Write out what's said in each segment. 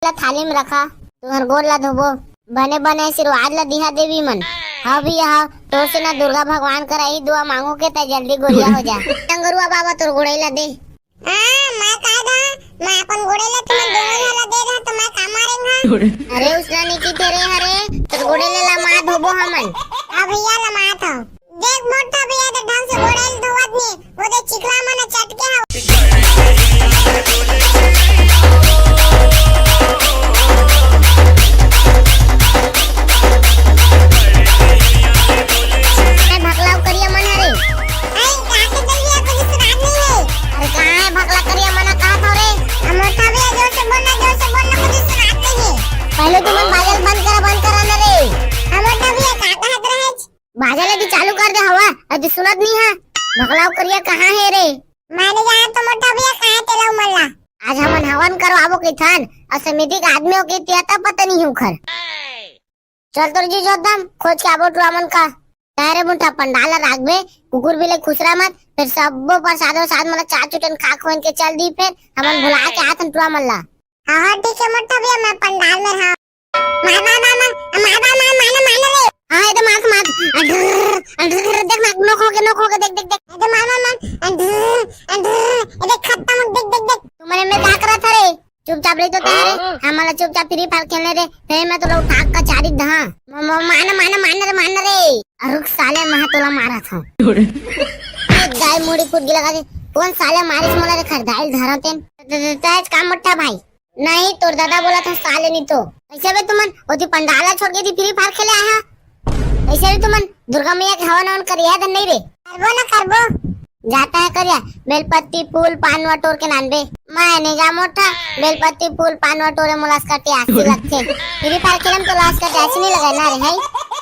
ला थाली में रखा तुहर गोर ला धोबो बने बने आशीर्वाद ला दिहा देवी मन। हाँ भी हाँ तोर से ना दुर्गा भगवान कर आई दुआ मांगो के ता जल्दी गोरिया हो जा। टंगरुआ बाबा तोर गोड़े ला दे। मैं का दा मैं अपन गोड़े ला तुम दोनों ला दे दा तो मैं का मारेंगा। अरे उसला नहीं की तेरे हरे तोर गोड़े ला मा धोबो हमन। भैया ला मा था देख मोटा भैया तो ढंग से गोड़े ला धोवत नहीं वो दे चिकला मन चटके पहले तुम बाजल बंद कर ना रे। मोटा भैया का कहत रहे बाजल अभी चालू कर दे हवा अभी सुनत नहीं है। भगलाव करिया कहाँ है रे? माने जा तो मोटा भैया कहां तेला मल्ला आज हमन हवन करवाबो के थान और समिति के आदमियों के तियाता पता नहीं हूं खर। चल तोर जी जोदम खोज के आबो टुआमन का तारे मुंठा पंडाल राखबे कुकुर भी ले खुसरा मत फिर सबो पर सादो साथ मला चार चुटन खा खोन के चल दी फिर हमन भुला के आथन टुआमन ला। हां ठीक है मोटा भैया मैं पंडाल में हां मामा हां ये तो मात देख ना नोख के देख ये मामा देख खत्म देख तुम्हारे में क्या करा था रे? चुपचाप रही तो तारे हमारा चुपचाप फ्री फायर खेलने रे फिर मैं तो उठा का चारी धा माना रे अरुक साले महा तोला मारा था गाय मुड़ी कूद गिला का कौन साले मारिस मोला रे खरदाइल धरतेन तेज काम मट्ठा भाई नहीं तोर दादा बोला था साले नहीं तो ऐसे भी तुमन ओती पंडाला छोड़ के थी फ्री फायर खेले आया ऐसे भी तुमन दुर्गा मैया के हवन हवन करिया था नहीं रे? करबो ना करबो जाता है करिया बेलपत्ती फूल पान वटोर के नानबे मैं जा मोटा बेलपत्ती फूल पान वटोरे मुलास काटे आसी लगते फ्री फायर खेलम तो लास काटे आसी नहीं लगा ना रे भाई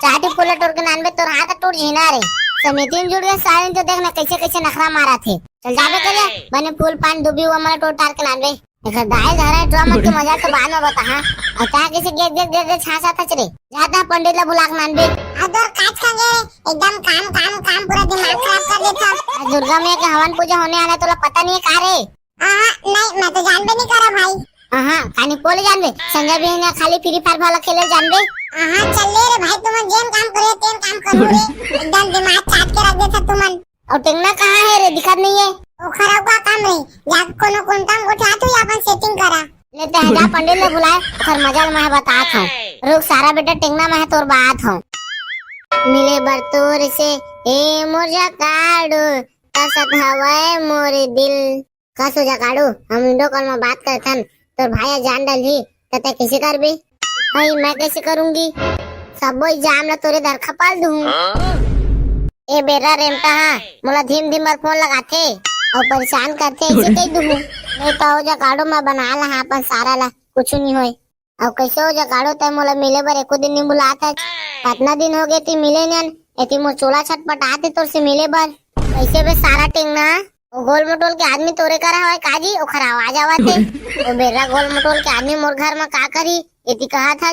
चाटी फूल टोर के नानबे तो हाथ टूट जीना रे समिति में जुड़ गए सारे तो देखना कैसे नखरा मारा थे। चल जाबे करिया बने फूल पान डूबी हुआ हमारा टोर टार के नानबे दाई धरा ड्रामा के मजा तो बाद में बता। हां और ता कैसे गेट छासा था रे जाता पंडित ला बुलाक नानबे अदर काच खागे एकदम काम पूरा दिमाग खराब कर देता। दुर्गा मैया के हवन पूजा होने आना तोला पता नहीं है का रे? नहीं मैं तो जानबे नहीं करा भाई। हां कानी बोले जानबे संजय भी ने खाली फ्री फायर वाला खेले जानबे। चल ले रे भाई तुम जेन काम करे तेन काम करू रे एकदम दिमाग चाट के रख देता तुमन। और टेंगना कहां है रे? दिखत नहीं है ओ खराब का काम रे जा कोनो काम उठा तो अपन सेटिंग करा लेते हैं जा पंडित ने बुलाए खर मजाल मैं बतात हूं रुक सारा बेटा टेंगना मैं तोर बात हूं मिले बरतोर से ए मोर जकाड़ो तसत हवाए मोर दिल का सो जकाड़ो हम वीडियो कॉल में बात करथन तोर भाई जान डाली तते कैसे करबे? भाई मैं कैसे करूंगी सबो एग्जाम ला तोरे दर खपाल दूं ए बेरा रेमता मोला धीम बार फोन लगाथे और परेशान करते ऐसे कई दूं नहीं तो हो जा काड़ो मैं बना ला अपन सारा ला कुछ नहीं होए और कैसे हो जा काड़ो तय मोला मिले बर एको दिन नहीं बुलाता कितना दिन हो गए ती मिले नन एती मोर चोला छटपट आते तोर से मिले बर कैसे बे सारा टेंगना ओ गोल मटोल के आदमी तोरे करा होय काजी ओखर आवाज आवत है ओ बेरा गोल मटोल के आदमी मोर घर में का करी एती कहा था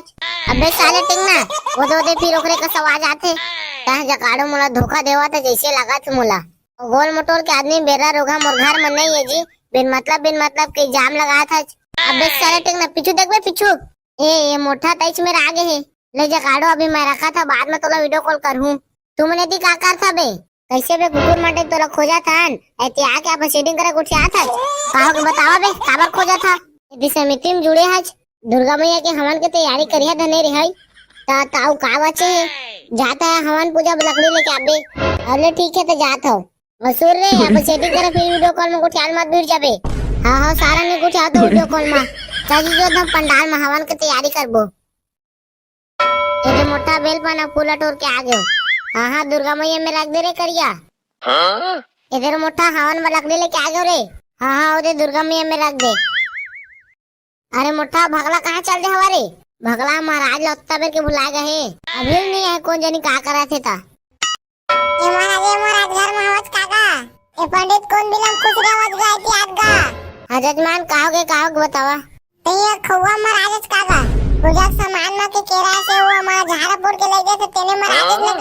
अबे साले टेंगना वो दे फिर ओकरे का आवाज आते ता जकाड़ो मोला धोखा देवा था जैसे लगा था मोला गोल मटोल के आदमी बेरा रोगा मोर घर में नहीं है जी बिन मतलब के जाम लगा था। अबे सारे टेंगना पीछू देखबे पीछू ये मोटा ताइच मेरा आगे है ले जा काढ़ो अभी मैं रखा था बाद में तोला वीडियो कॉल करूं तुमने दी का कर था बे कैसे बे कुकुर माटे तोला खोजा था ऐते आके आप सेटिंग करे कुछ आता काहो के बतावा बे काबर खोजा था यदि समिति में जुड़े हज दुर्गा मैया के हवन के तैयारी करिया धने रे हई ता ताऊ का बचे जाता है हवन पूजा लकड़ी लेके आबे अरे ठीक है तो जात हो मसूर रे अब सेटिंग करे फिर वीडियो कॉल में कुछ मत भूल जाबे। हां सारा ने कुछ आतो वीडियो कॉल में चाची जो हम पंडाल में हवन के तैयारी करबो ये मोटा बेल पना फूला टोर के आ गयो। हां दुर्गा मैया में रख दे रे करिया इधर मोटा हवन में लकड़ी लेके आ गयो रे। हां ओदे दुर्गा मैया में रख दे। अरे मोटा भगला कहां चल दे हवा रे? भगला महाराज लत्ता बेर के बुला गए अभी नहीं है कौन जानी का करा थे ता ये महाराज घर में आवाज काका ये पंडित कौन बिलम खुश रे आवाज गाय थी आज गा हजरतमान काहो के बतावा तो ये खौवा महाराज काका पूजा सामान में के केरा से वो हमारा झाड़पुर के ले गए थे तेने महाराज ने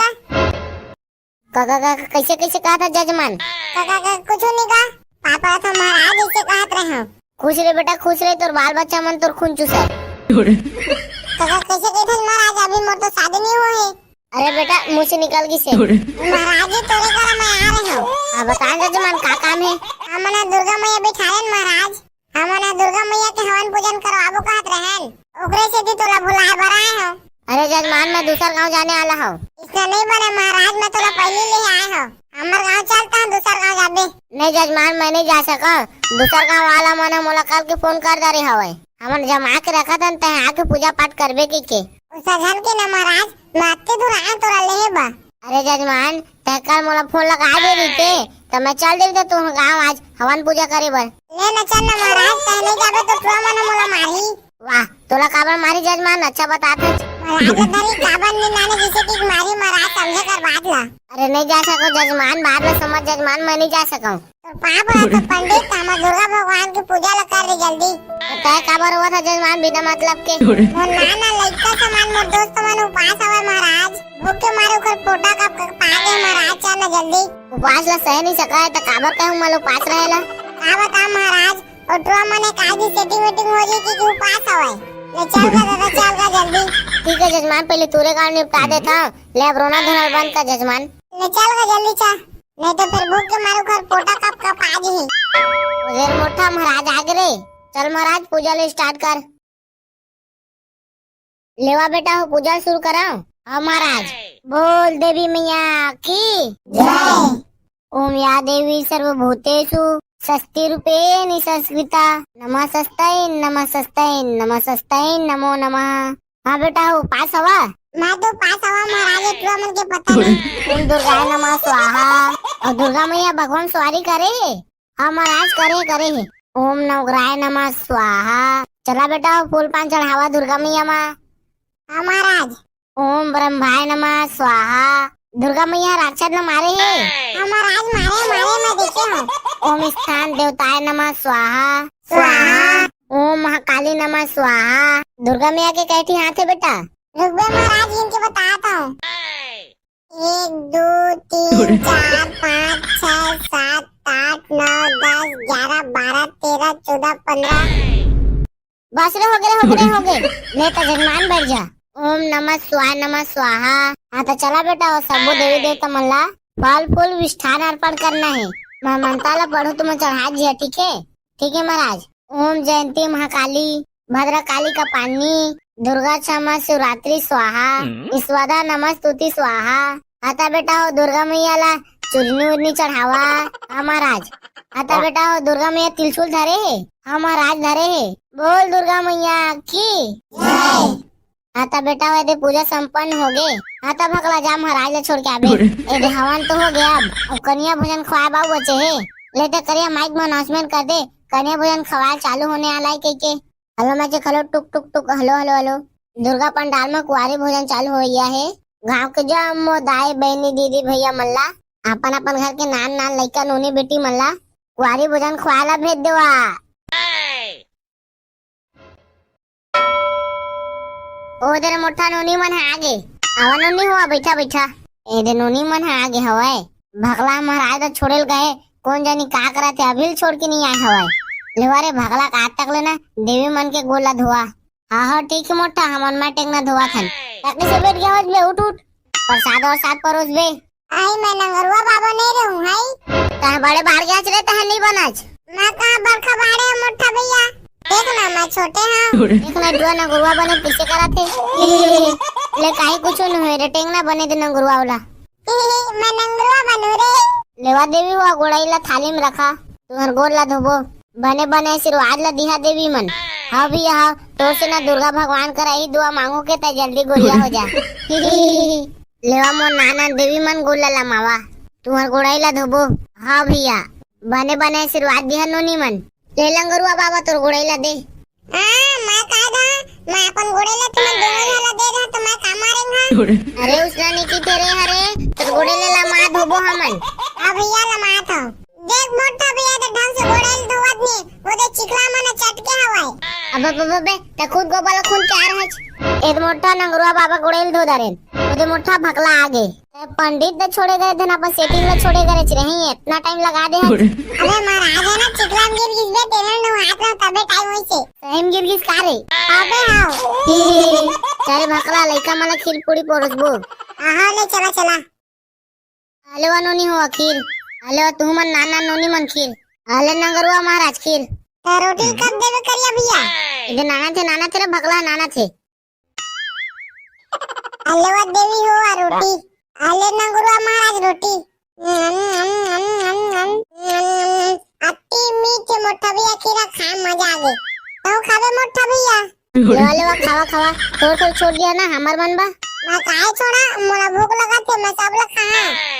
का काका कैसे कहा था जजमान? काका कुछ नहीं कहा पापा था महाराज ऐसे कहत रहे खुश रहे बेटा खुश रहे तोर बाल बच्चा मन तोर खून चूसे काका कैसे कहते महाराज अभी मोर तो शादी नहीं हुआ है। अरे बेटा मुंह से निकल गई से। महाराज जी तोरे घर मैं आ रहे हूँ। हाँ बता जजमान का काम है। हमना दुर्गा मैया बिठाएन महाराज। हमना दुर्गा मैया के हवन पूजन करवाबो कहत रहन। ओकरे से भी तोला बुलाए बर आए हूँ। अरे जजमान मैं दूसरा गांव जाने वाला हूँ। इसका नहीं बने महाराज मैं तोला पहले ले आए हूँ। हमार गांव चलता हूँ दूसरा गांव जाबे। नहीं जजमान मैं नहीं जा सका। दूसरा गांव वाला मने मोला कल के फोन कर दे रही हवे। हमन जमा के रखा था ते आके पूजा पाठ करबे के। उसा घर के ना महाराज मैं अत्ते दूर आए तोरा ले बा। अरे जजमान ते कल मोला फोन लगा दे रही थे तो मैं चल देवी तू गाँव आज हवन पूजा करे बर। ले न चल ना महाराज पहले जाबे तो तुआ मन मोला मारी। वाह तोला काबर मारी जजमान अच्छा बता थे। महाराज धरी काबर नहीं नाने जिसे की मारी महाराज समझे कर बात ला। अरे नहीं जा सको जजमान बाद में समझ जजमान मैं नहीं जा सका। तो पाप है तो पंडित हमार दुर्गा भगवान की पूजा ला कर दे जल्दी। तय काबर हुआ था जजमान बिना मतलब के। मोर नाना लइका समान मोर दोस्त मन उपास हवे महाराज। भूख के मारे ओकर पोटा का पागे महाराज चल ना जल्दी। उपवास ला सह नहीं सका है तो काबर कहूँ मैं उपास रहेला। का बता महाराज और तुआ मने काजी सेटिंग वेटिंग हो जी की उपास हवे। ले चल का दादा चल का जल्दी। ठीक है जजमान पहले तूरे काम निपटा देता हूँ। ले अब रोना धोना बंद कर जजमान। ले चल का जल्दी चल नहीं तो फिर भूख के मारे ओकर पोटा कब का पाजी ही। उधर मोटा महाराज आगे रे। चल महाराज पूजा ले स्टार्ट कर। लेवा बेटा हो पूजा शुरू कराओ। हाँ महाराज बोल देवी मैया की जय। ओम या देवी सर्वभूतेषु स्वस्ति रूपेण संस्कृता नमस्तै नमो नमः। हाँ बेटा हो पास हवा। मैं तो पास हवा महाराज तुआ मन के पता नहीं। ओम दुर्गाय नमः स्वाहा। और दुर्गा मैया भगवान सवारी करे। हाँ महाराज करे है। ओम नवग्रहाय नमः स्वाहा। चला बेटा फूल पान चढ़ावा दुर्गा मैया माँ। हाँ महाराज। ओम ब्रह्माय नमः स्वाहा। दुर्गा मैया राक्षस न मारे है। हाँ महाराज मारे मैं देखे हूँ। ओम स्थान देवताय नमः स्वाहा। स्वाहा। ओम महाकाली नमः स्वाहा। दुर्गा मैया के कैठी हाथ है बेटा। रुक बे महाराज इनके बताता हूँ। 1 2 3 4 5 6 7 8 9 10 11 12 13 14 15। बस रे हो गए। ले तो जजमान बैठ जा। ओम नमः स्वाहा। हाँ तो चला बेटा वो सब देवी देवता मन ला फल फूल विष्ठान अर्पण करना है। मैं मंत्र ला पढ़ू तो मैं चढ़ा दिया ठीक है महाराज। ओम जयंती महाकाली भद्रकाली का पानी दुर्गा क्षमा शिवरात्रि स्वाहा ईश्वरा नमस्तुति स्वाहा। आता बेटा हो दुर्गा मैया ला चुरनी उरनी चढ़ावा। हाँ महाराज। आता बेटा हो दुर्गा मैया तिलचुल धरे है। हाँ महाराज धरे है। बोल दुर्गा मैया की जय। आता बेटा वो पूजा संपन्न हो गए। आता भगला जा महाराज ला छोड़ के आबे। ए हवन तो हो गया अब कन्या भोजन खवाए बाबू बचे है। लेते करिया माइक में अनाउंसमेंट कर दे कन्या भोजन खवाए चालू होने वाला है के। हेलो मैचे खलो टुक टुक टुक हेलो। दुर्गा पंडाल में कुआरी भोजन चालू हो गया है। गाँव के जम्मो दाई बहनी दीदी भैया मल्ला अपन घर के नान लइका नोनी बेटी मल्ला कुआरी भोजन खवाला भेज देवा। ओदर मोटा नोनी मन है आगे। आवा नोनी हुआ बैठा। ए नोनी मन है आगे हवाए। भगला महाराज छोड़ेल गए कौन जानी का करा थे अभी छोड़ के नहीं आए हवाए। लेवारे भगला का तक लेना देवी मन के गोला धोआ। हाँ ठीक है मोटा हमन में टेकना धोआ थन तकने से बैठ गया बे उठ प्रसाद और साथ परोस बे। आई मैं नंगरुआ बाबा नहीं रहूँ हाई। तह बड़े बाहर गया चले तह नहीं बनाच। मैं कहाँ बरखा बाड़े मोटा भैया। देखना मैं छोटे हाँ। देखना दुआ नंगरुआ बने पीछे करा थे। ले काहे कुछ न होए रे टेंगना बने दे नंगरुआ वाला। मैं नंगरुआ बनू रे। लेवा देवी हुआ गोड़ाई ला थाली में रखा तुम्हार गोड़ ला धोबो बने आशीर्वाद ला दिहा देवी मन। हाँ भी यहाँ तो से ना दुर्गा भगवान करा ही दुआ मांगो के तय जल्दी गोलिया हो जा। लेवा मोर नाना देवी मन गोला ला मावा तुम्हार गोड़ाई ला धोबो। हाँ भैया बने आशीर्वाद दिहा नोनी मन। ले लंगरुआ बाबा तोर गोड़ाई ला दे। मैं कहा था मैं अपन गोड़े ला तुम्हें दोनों ला दे रहा तो मैं काम मारेंगा। अरे उसना नहीं की तेरे हरे तोर गोड़े ला मा धोबो हमन। हाँ भैया ला मा था देख मोटा भैया तो ढंग से गोड़े ला धोवत नहीं वो दे चिकला मने चटके हवाए। अबे ते खुद गोपाल खून क्या रहा है। एक मोटा नंगरुआ बाबा गोड़े ला धो दरेन ओदे मोटा भकला आगे पंडित तो छोड़े गए थे ना, अपन सेटिंग ला छोड़े गए रही, इतना टाइम लगा दे हम। अबे महाराज है ना चिकलाम गिर गिस बे तेरे नो हाथ में तबे टाइम होई से सहीम गिर गिस का रे। अबे हां चारे भकला लइका मला खीर पूरी परोसबो। आहा ले चला चला आले वा नोनी हो खीर, आले वा तू मन नाना नोनी मन खीर, आले नगरवा महाराज खीर। तो रोटी कब देवे करिया भैया इधर नाना थे रे भकला नाना थे। अल्लेवा देवी हो आ रोटी आले नगरवा महाराज रोटी अति मीठे मोटा भैया खीरा खा मजा आ गई तो खावे मोटा भैया ले वा खावा खावा थोड़ा छोड़ दिया ना हमार मन बा। मैं काहे छोड़ा मोला भूख लगा थे मैं सब लोग खा।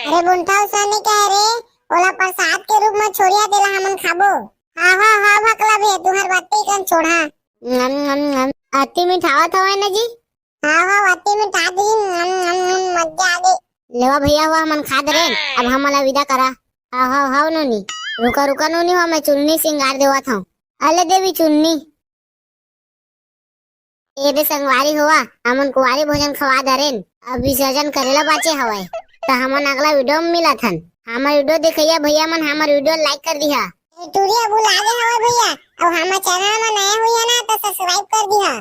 अरे बुंठा उसने कह रे ओला प्रसाद के रूप में छोड़िया देला हमन खाबो। हाँ भकला भैया तुम्हार बात ही कन छोड़ा अति मिठावा था ना जी। हाँ वाती में टा दी मजा आ गई। लेवा भैया हुआ मन खा दे अब हमला विदा करा। हाँ नोनी रुका नोनी हुआ मैं चुन्नी सिंगार देवा था। अले देवी चुन्नी ए दे संगवारी हुआ हमन कुवारी भोजन खवा दरेन, अब विसर्जन करेला बाचे हवाए तो हमन अगला वीडियो में मिला थन। हमार वीडियो देखिया भैया मन, हमार वीडियो लाइक कर दिया। टूरिया बुला दे हवा भैया, अब हमारे चैनल में नया हुई है ना तो सब्सक्राइब कर दिया।